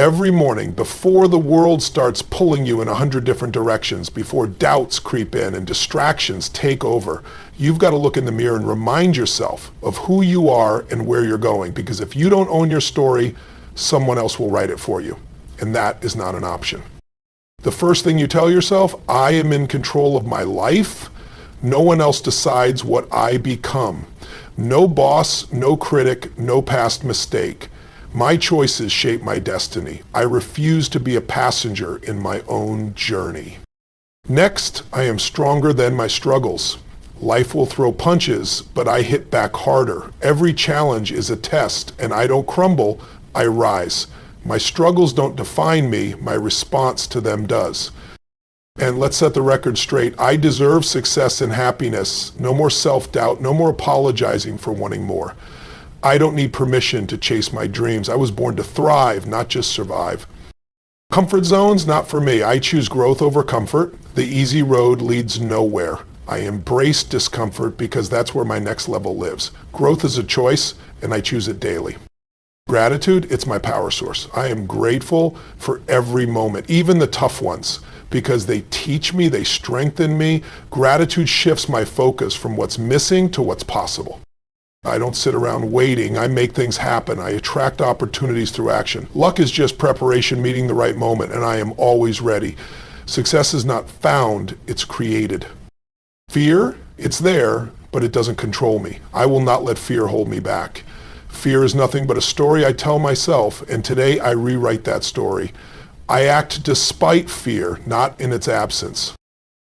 Every morning, before the world starts pulling you in 100 different directions, before doubts creep in and distractions take over, you've got to look in the mirror and remind yourself of who you are and where you're going. Because if you don't own your story, someone else will write it for you. And that is not an option. The first thing you tell yourself, I am in control of my life. No one else decides what I become. No boss, no critic, no past mistake. My choices shape my destiny. I refuse to be a passenger in my own journey. Next, I am stronger than my struggles. Life will throw punches, but I hit back harder. Every challenge is a test, and I don't crumble, I rise. My struggles don't define me, my response to them does. And let's set the record straight. I deserve success and happiness. No more self-doubt, no more apologizing for wanting more. I don't need permission to chase my dreams. I was born to thrive, not just survive. Comfort zones, not for me. I choose growth over comfort. The easy road leads nowhere. I embrace discomfort because that's where my next level lives. Growth is a choice, and I choose it daily. Gratitude, it's my power source. I am grateful for every moment, even the tough ones, because they teach me, they strengthen me. Gratitude shifts my focus from what's missing to what's possible. I don't sit around waiting. I make things happen. I attract opportunities through action. Luck is just preparation meeting the right moment, and I am always ready. Success is not found, it's created. Fear, it's there, but it doesn't control me. I will not let fear hold me back. Fear is nothing but a story I tell myself, and today I rewrite that story. I act despite fear, not in its absence.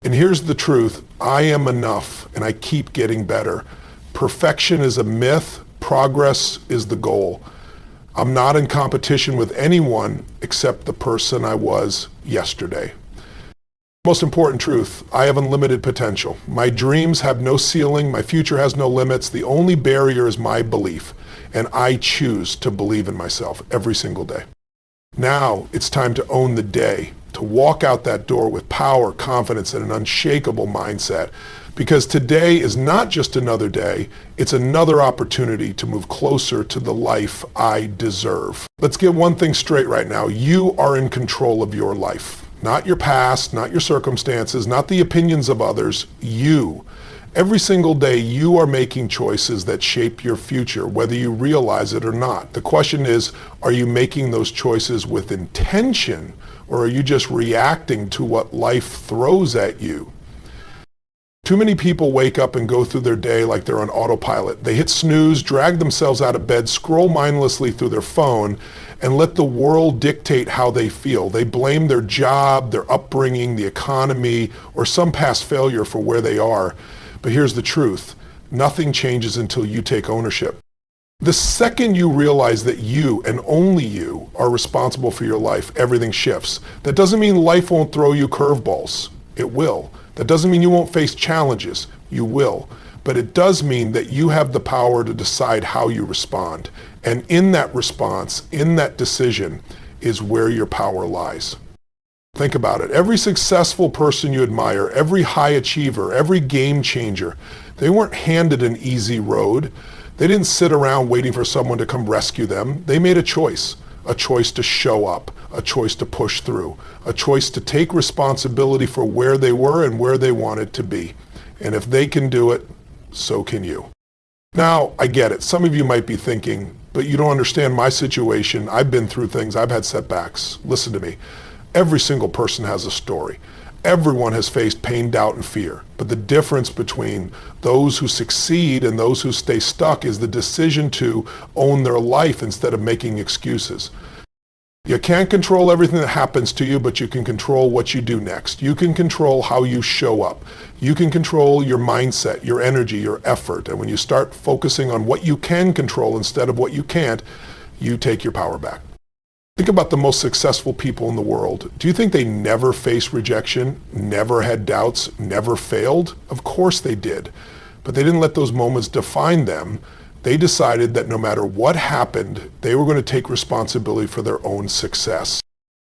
And here's the truth. I am enough, and I keep getting better. Perfection is a myth. Progress is the goal. I'm not in competition with anyone except the person I was yesterday. Most important truth, I have unlimited potential. My dreams have no ceiling. My future has no limits. The only barrier is my belief, and I choose to believe in myself every single day. Now it's time to own the day, to walk out that door with power, confidence, and an unshakable mindset. Because today is not just another day, it's another opportunity to move closer to the life I deserve. Let's get one thing straight right now. You are in control of your life. Not your past, not your circumstances, not the opinions of others, you. Every single day you are making choices that shape your future, whether you realize it or not. The question is, are you making those choices with intention, or are you just reacting to what life throws at you? Too many people wake up and go through their day like they're on autopilot. They hit snooze, drag themselves out of bed, scroll mindlessly through their phone, and let the world dictate how they feel. They blame their job, their upbringing, the economy, or some past failure for where they are. But here's the truth. Nothing changes until you take ownership. The second you realize that you, and only you, are responsible for your life, everything shifts. That doesn't mean life won't throw you curveballs. It will. That doesn't mean you won't face challenges. You will. But it does mean that you have the power to decide how you respond. And in that response, in that decision, is where your power lies. Think about it. Every successful person you admire, every high achiever, every game changer, they weren't handed an easy road. They didn't sit around waiting for someone to come rescue them. They made a choice to show up, a choice to push through, a choice to take responsibility for where they were and where they wanted to be. And if they can do it, so can you. Now, I get it. Some of you might be thinking, but you don't understand my situation. I've been through things. I've had setbacks. Listen to me. Every single person has a story. Everyone has faced pain, doubt, and fear. But the difference between those who succeed and those who stay stuck is the decision to own their life instead of making excuses. You can't control everything that happens to you, but you can control what you do next. You can control how you show up. You can control your mindset, your energy, your effort. And when you start focusing on what you can control instead of what you can't, you take your power back. Think about the most successful people in the world. Do you think they never faced rejection, never had doubts, never failed? Of course they did. But they didn't let those moments define them. They decided that no matter what happened, they were going to take responsibility for their own success.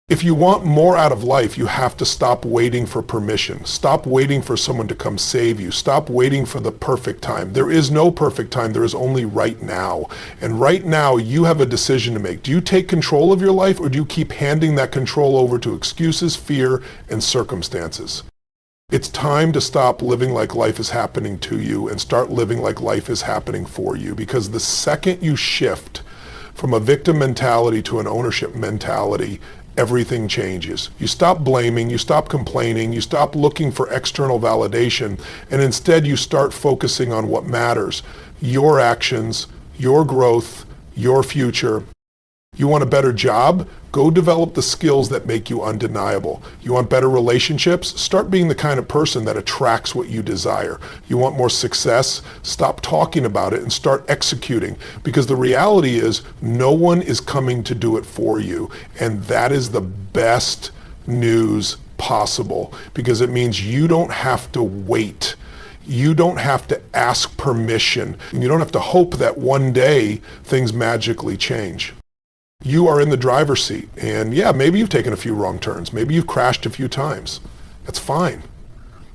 If you want more out of life, you have to stop waiting for permission. Stop waiting for someone to come save you. Stop waiting for the perfect time. There is no perfect time. There is only right now. And right now, you have a decision to make. Do you take control of your life, or do you keep handing that control over to excuses, fear, and circumstances? It's time to stop living like life is happening to you and start living like life is happening for you. Because the second you shift from a victim mentality to an ownership mentality, everything changes. You stop blaming, you stop complaining, you stop looking for external validation, and instead you start focusing on what matters: your actions, your growth, your future. You want a better job? Go develop the skills that make you undeniable. You want better relationships? Start being the kind of person that attracts what you desire. You want more success? Stop talking about it and start executing. Because the reality is, no one is coming to do it for you. And that is the best news possible, because it means you don't have to wait. You don't have to ask permission. You don't have to hope that one day things magically change. You are in the driver's seat, and yeah, maybe you've taken a few wrong turns. Maybe you've crashed a few times. That's fine.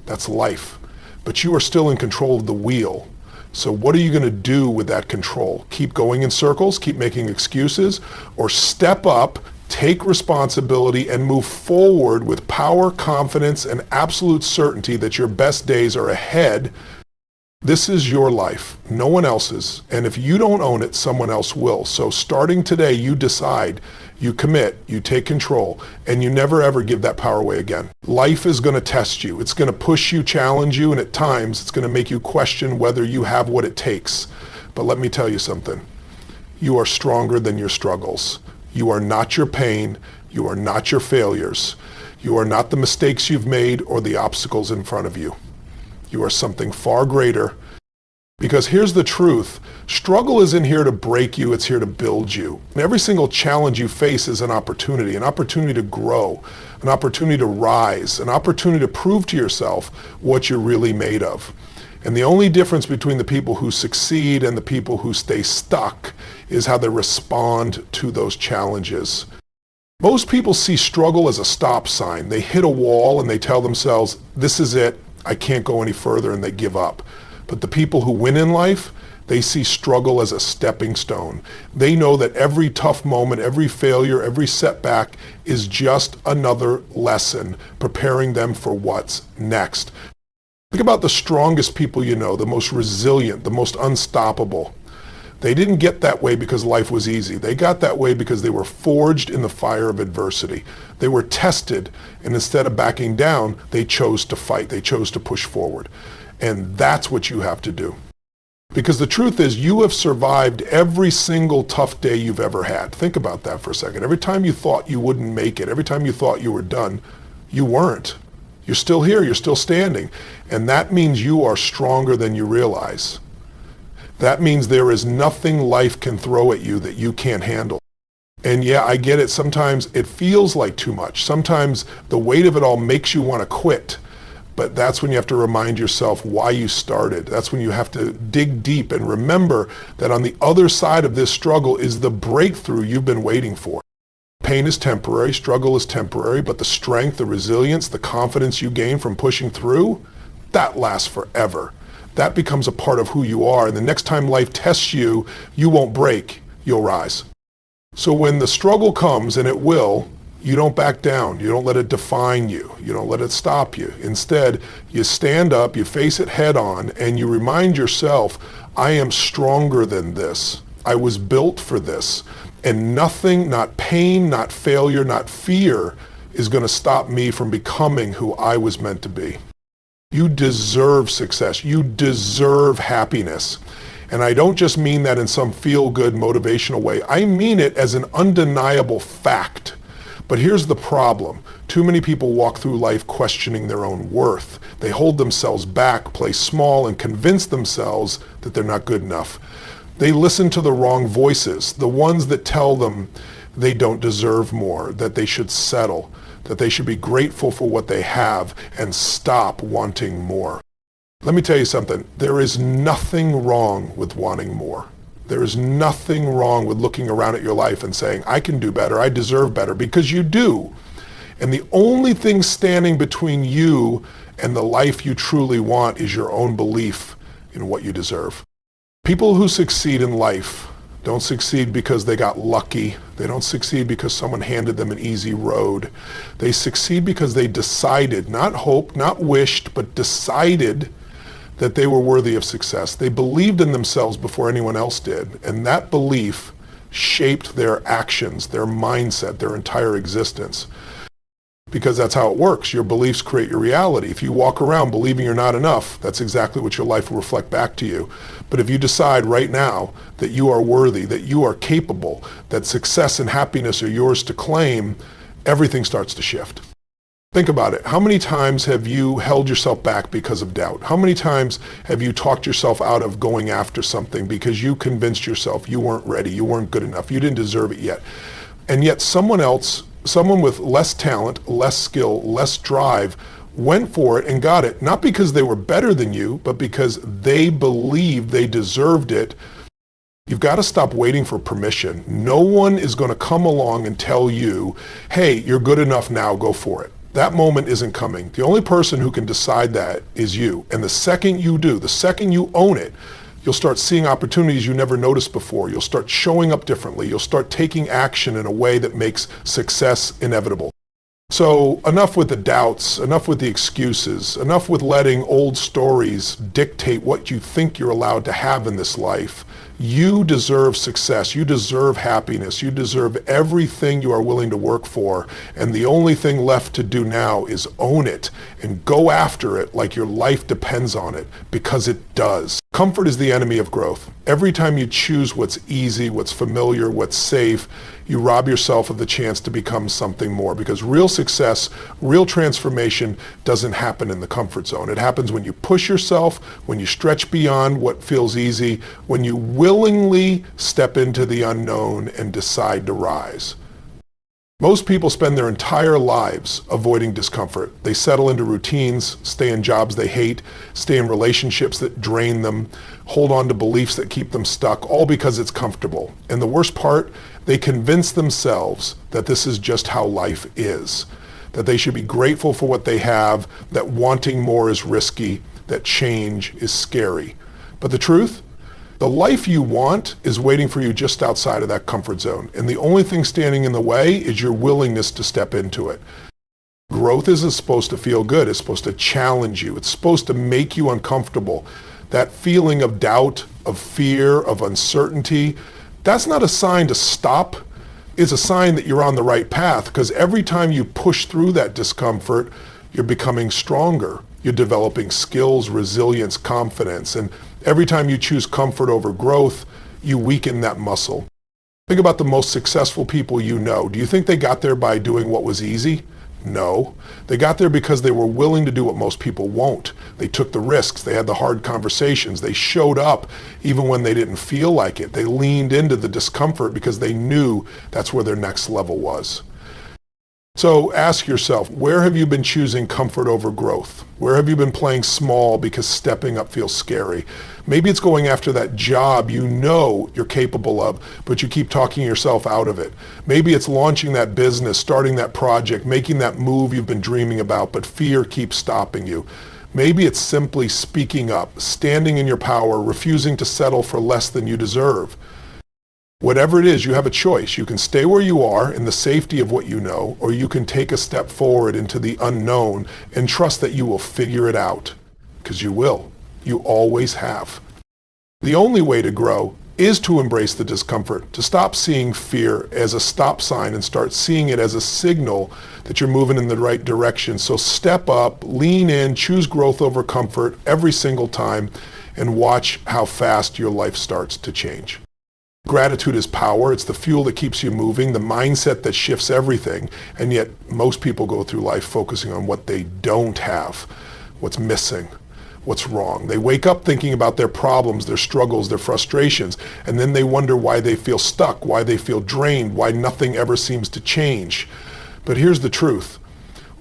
That's life. But you are still in control of the wheel. So what are you going to do with that control? Keep going in circles, keep making excuses, or step up, take responsibility, and move forward with power, confidence, and absolute certainty that your best days are ahead? This is your life, no one else's, and if you don't own it, someone else will. So starting today, you decide, you commit, you take control, and you never ever give that power away again. Life is going to test you. It's going to push you, challenge you, and at times it's going to make you question whether you have what it takes. But let me tell you something. You are stronger than your struggles. You are not your pain. You are not your failures. You are not the mistakes you've made or the obstacles in front of you. You are something far greater. Because here's the truth. Struggle isn't here to break you, it's here to build you. And every single challenge you face is an opportunity to grow, an opportunity to rise, an opportunity to prove to yourself what you're really made of. And the only difference between the people who succeed and the people who stay stuck is how they respond to those challenges. Most people see struggle as a stop sign. They hit a wall and they tell themselves, this is it. I can't go any further, and they give up. But the people who win in life, they see struggle as a stepping stone. They know that every tough moment, every failure, every setback is just another lesson, preparing them for what's next. Think about the strongest people you know, the most resilient, the most unstoppable. They didn't get that way because life was easy. They got that way because they were forged in the fire of adversity. They were tested, and instead of backing down, they chose to fight. They chose to push forward. And that's what you have to do. Because the truth is, you have survived every single tough day you've ever had. Think about that for a second. Every time you thought you wouldn't make it, every time you thought you were done, you weren't. You're still here, you're still standing. And that means you are stronger than you realize. That means there is nothing life can throw at you that you can't handle. And yeah, I get it. Sometimes it feels like too much. Sometimes the weight of it all makes you want to quit. But that's when you have to remind yourself why you started. That's when you have to dig deep and remember that on the other side of this struggle is the breakthrough you've been waiting for. Pain is temporary, struggle is temporary, but the strength, the resilience, the confidence you gain from pushing through, that lasts forever. That becomes a part of who you are, and the next time life tests you, you won't break, you'll rise. So when the struggle comes, and it will, you don't back down. You don't let it define you. You don't let it stop you. Instead, you stand up, you face it head on, and you remind yourself, I am stronger than this. I was built for this. And nothing, not pain, not failure, not fear, is going to stop me from becoming who I was meant to be. You deserve success. You deserve happiness. And I don't just mean that in some feel-good motivational way. I mean it as an undeniable fact. But here's the problem. Too many people walk through life questioning their own worth. They hold themselves back, play small, and convince themselves that they're not good enough. They listen to the wrong voices, the ones that tell them they don't deserve more, that they should settle, that they should be grateful for what they have and stop wanting more. Let me tell you something. There is nothing wrong with wanting more. There is nothing wrong with looking around at your life and saying, I can do better, I deserve better, because you do. And the only thing standing between you and the life you truly want is your own belief in what you deserve. People who succeed in life don't succeed because they got lucky. They don't succeed because someone handed them an easy road. They succeed because they decided, not hoped, not wished, but decided that they were worthy of success. They believed in themselves before anyone else did. And that belief shaped their actions, their mindset, their entire existence. Because that's how it works. Your beliefs create your reality. If you walk around believing you're not enough, that's exactly what your life will reflect back to you. But if you decide right now that you are worthy, that you are capable, that success and happiness are yours to claim, everything starts to shift. Think about it. How many times have you held yourself back because of doubt? How many times have you talked yourself out of going after something because you convinced yourself you weren't ready, you weren't good enough, you didn't deserve it yet? And yet someone else, someone with less talent, less skill, less drive, went for it and got it, not because they were better than you, but because they believed they deserved it. You've got to stop waiting for permission. No one is going to come along and tell you, hey, you're good enough now, go for it. That moment isn't coming. The only person who can decide that is you. And the second you do, the second you own it, you'll start seeing opportunities you never noticed before. You'll start showing up differently. You'll start taking action in a way that makes success inevitable. So enough with the doubts, enough with the excuses, enough with letting old stories dictate what you think you're allowed to have in this life. You deserve success. You deserve happiness. You deserve everything you are willing to work for. And the only thing left to do now is own it and go after it like your life depends on it, because it does. Comfort is the enemy of growth. Every time you choose what's easy, what's familiar, what's safe, you rob yourself of the chance to become something more, because real success, real transformation doesn't happen in the comfort zone. It happens when you push yourself, when you stretch beyond what feels easy, when you willingly step into the unknown and decide to rise. Most people spend their entire lives avoiding discomfort. They settle into routines, stay in jobs they hate, stay in relationships that drain them, hold on to beliefs that keep them stuck, all because it's comfortable. And the worst part, they convince themselves that this is just how life is, that they should be grateful for what they have, that wanting more is risky, that change is scary. But the truth? The life you want is waiting for you just outside of that comfort zone. And the only thing standing in the way is your willingness to step into it. Growth isn't supposed to feel good. It's supposed to challenge you. It's supposed to make you uncomfortable. That feeling of doubt, of fear, of uncertainty, that's not a sign to stop. It's a sign that you're on the right path, because every time you push through that discomfort, you're becoming stronger. You're developing skills, resilience, confidence. And every time you choose comfort over growth, you weaken that muscle. Think about the most successful people you know. Do you think they got there by doing what was easy? No. They got there because they were willing to do what most people won't. They took the risks. They had the hard conversations. They showed up even when they didn't feel like it. They leaned into the discomfort because they knew that's where their next level was. So ask yourself, where have you been choosing comfort over growth? Where have you been playing small because stepping up feels scary? Maybe it's going after that job you know you're capable of, but you keep talking yourself out of it. Maybe it's launching that business, starting that project, making that move you've been dreaming about, but fear keeps stopping you. Maybe it's simply speaking up, standing in your power, refusing to settle for less than you deserve. Whatever it is, you have a choice. You can stay where you are in the safety of what you know, or you can take a step forward into the unknown and trust that you will figure it out, because you will. You always have. The only way to grow is to embrace the discomfort, to stop seeing fear as a stop sign and start seeing it as a signal that you're moving in the right direction. So step up, lean in, choose growth over comfort every single time, and watch how fast your life starts to change. Gratitude is power. It's the fuel that keeps you moving, the mindset that shifts everything. And yet most people go through life focusing on what they don't have, what's missing, what's wrong. They wake up thinking about their problems, their struggles, their frustrations, and then they wonder why they feel stuck, why they feel drained, why nothing ever seems to change. But here's the truth.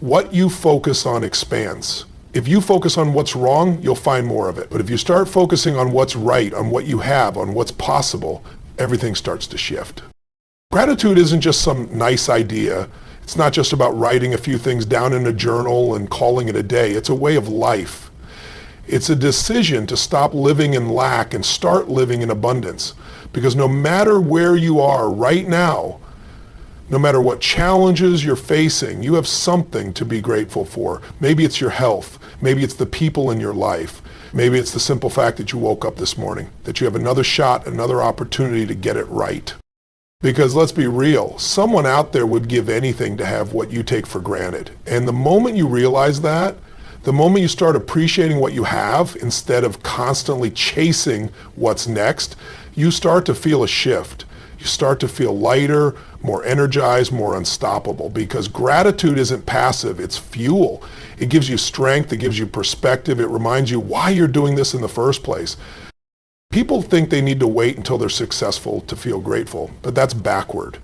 What you focus on expands. If you focus on what's wrong, you'll find more of it. But if you start focusing on what's right, on what you have, on what's possible, everything starts to shift. Gratitude isn't just some nice idea. It's not just about writing a few things down in a journal and calling it a day. It's a way of life. It's a decision to stop living in lack and start living in abundance. Because no matter where you are right now, no matter what challenges you're facing, you have something to be grateful for. Maybe it's your health. Maybe it's the people in your life. Maybe it's the simple fact that you woke up this morning, that you have another shot, another opportunity to get it right. Because let's be real, someone out there would give anything to have what you take for granted. And the moment you realize that, the moment you start appreciating what you have instead of constantly chasing what's next, you start to feel a shift. You start to feel lighter, more energized, more unstoppable, because gratitude isn't passive, it's fuel. It gives you strength, it gives you perspective, it reminds you why you're doing this in the first place. People think they need to wait until they're successful to feel grateful, but that's backward.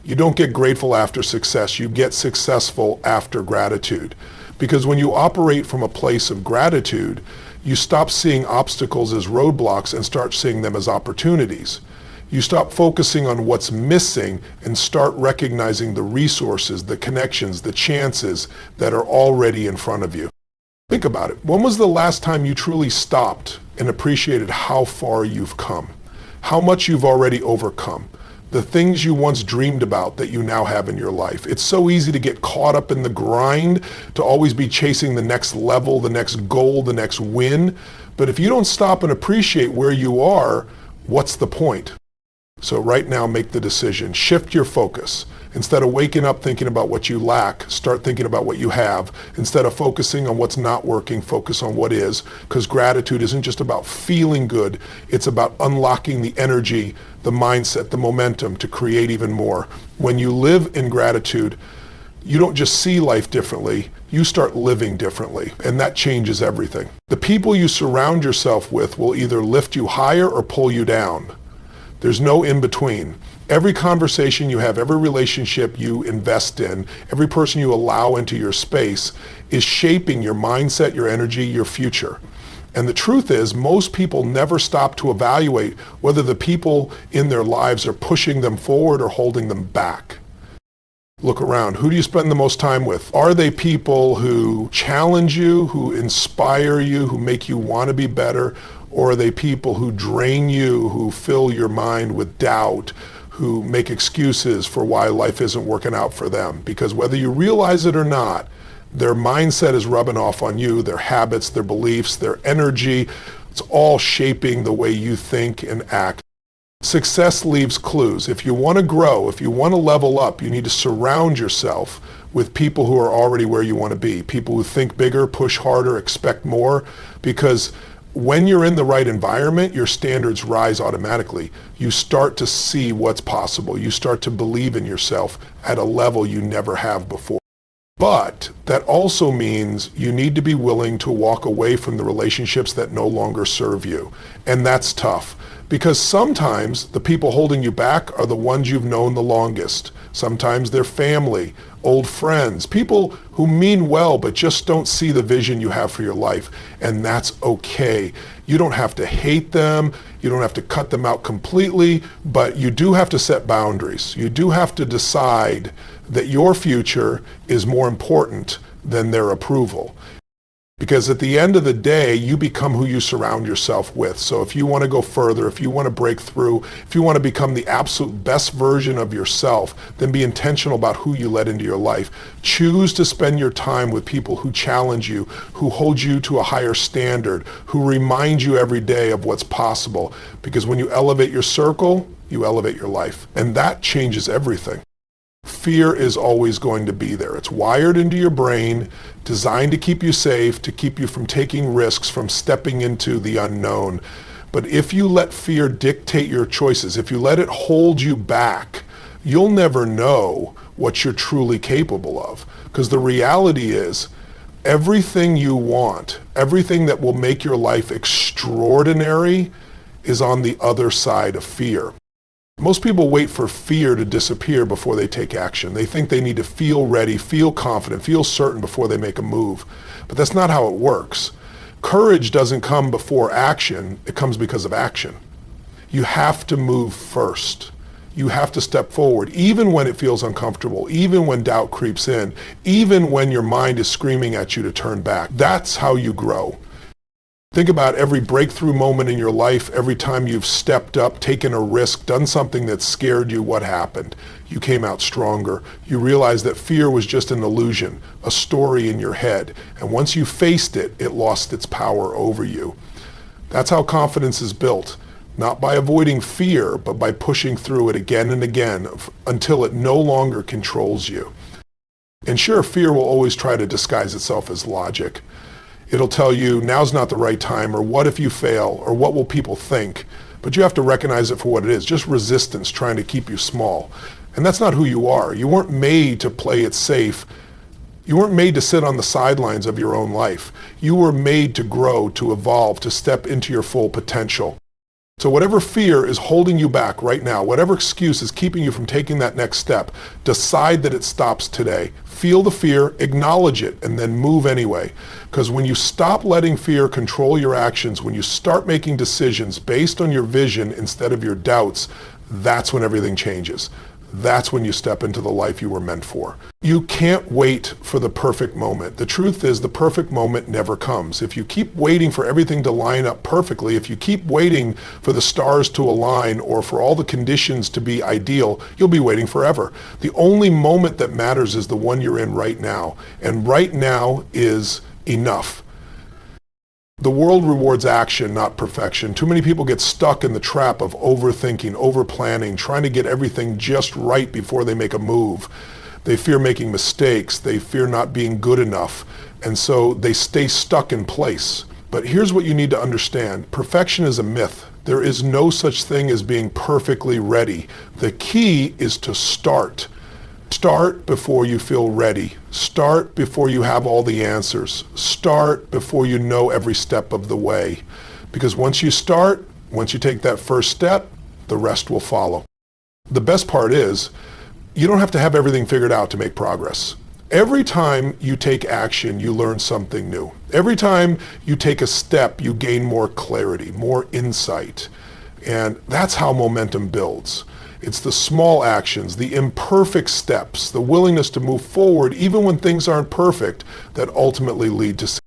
You don't get grateful after success, you get successful after gratitude. Because when you operate from a place of gratitude, you stop seeing obstacles as roadblocks and start seeing them as opportunities. You stop focusing on what's missing and start recognizing the resources, the connections, the chances that are already in front of you. Think about it. When was the last time you truly stopped and appreciated how far you've come? How much you've already overcome? The things you once dreamed about that you now have in your life. It's so easy to get caught up in the grind, to always be chasing the next level, the next goal, the next win. But if you don't stop and appreciate where you are, what's the point? So right now, make the decision. Shift your focus. Instead of waking up thinking about what you lack, start thinking about what you have. Instead of focusing on what's not working, focus on what is. Because gratitude isn't just about feeling good. It's about unlocking the energy, the mindset, the momentum to create even more. When you live in gratitude, you don't just see life differently, you start living differently. And that changes everything. The people you surround yourself with will either lift you higher or pull you down. There's no in between. Every conversation you have, every relationship you invest in, every person you allow into your space is shaping your mindset, your energy, your future. And the truth is, most people never stop to evaluate whether the people in their lives are pushing them forward or holding them back. Look around. Who do you spend the most time with? Are they people who challenge you, who inspire you, who make you want to be better? Or are they people who drain you, who fill your mind with doubt, who make excuses for why life isn't working out for them? Because whether you realize it or not, their mindset is rubbing off on you, their habits, their beliefs, their energy. It's all shaping the way you think and act. Success leaves clues. If you want to grow, if you want to level up, you need to surround yourself with people who are already where you want to be. People who think bigger, push harder, expect more. Because when you're in the right environment, your standards rise automatically. You start to see what's possible. You start to believe in yourself at a level you never have before. But that also means you need to be willing to walk away from the relationships that no longer serve you. And that's tough, because sometimes the people holding you back are the ones you've known the longest. Sometimes they're family, old friends, people who mean well but just don't see the vision you have for your life. And that's okay. You don't have to hate them. You don't have to cut them out completely, but you do have to set boundaries. You do have to decide that your future is more important than their approval. Because at the end of the day, you become who you surround yourself with. So if you want to go further, if you want to break through, if you want to become the absolute best version of yourself, then be intentional about who you let into your life. Choose to spend your time with people who challenge you, who hold you to a higher standard, who remind you every day of what's possible. Because when you elevate your circle, you elevate your life. And that changes everything. Fear is always going to be there. It's wired into your brain, designed to keep you safe, to keep you from taking risks, from stepping into the unknown. But if you let fear dictate your choices, if you let it hold you back, you'll never know what you're truly capable of. Because the reality is, everything you want, everything that will make your life extraordinary is on the other side of fear. Most people wait for fear to disappear before they take action. They think they need to feel ready, feel confident, feel certain before they make a move. But that's not how it works. Courage doesn't come before action, it comes because of action. You have to move first. You have to step forward, even when it feels uncomfortable, even when doubt creeps in, even when your mind is screaming at you to turn back. That's how you grow. Think about every breakthrough moment in your life, every time you've stepped up, taken a risk, done something that scared you. What happened? You came out stronger. You realized that fear was just an illusion, a story in your head. And once you faced it, it lost its power over you. That's how confidence is built. Not by avoiding fear, but by pushing through it again and again until it no longer controls you. And sure, fear will always try to disguise itself as logic. It'll tell you, now's not the right time, or what if you fail, or what will people think? But you have to recognize it for what it is, just resistance trying to keep you small. And that's not who you are. You weren't made to play it safe. You weren't made to sit on the sidelines of your own life. You were made to grow, to evolve, to step into your full potential. So whatever fear is holding you back right now, whatever excuse is keeping you from taking that next step, decide that it stops today. Feel the fear, acknowledge it, and then move anyway. Because when you stop letting fear control your actions, when you start making decisions based on your vision instead of your doubts, that's when everything changes. That's when you step into the life you were meant for. You can't wait for the perfect moment. The truth is, the perfect moment never comes. If you keep waiting for everything to line up perfectly, if you keep waiting for the stars to align or for all the conditions to be ideal, you'll be waiting forever. The only moment that matters is the one you're in right now. And right now is enough. The world rewards action, not perfection. Too many people get stuck in the trap of overthinking, overplanning, trying to get everything just right before they make a move. They fear making mistakes. They fear not being good enough. And so they stay stuck in place. But here's what you need to understand. Perfection is a myth. There is no such thing as being perfectly ready. The key is to start. Start before you feel ready. Start before you have all the answers. Start before you know every step of the way. Because once you start, once you take that first step, the rest will follow. The best part is, you don't have to have everything figured out to make progress. Every time you take action, you learn something new. Every time you take a step, you gain more clarity, more insight. And that's how momentum builds. It's the small actions, the imperfect steps, the willingness to move forward even when things aren't perfect that ultimately lead to success.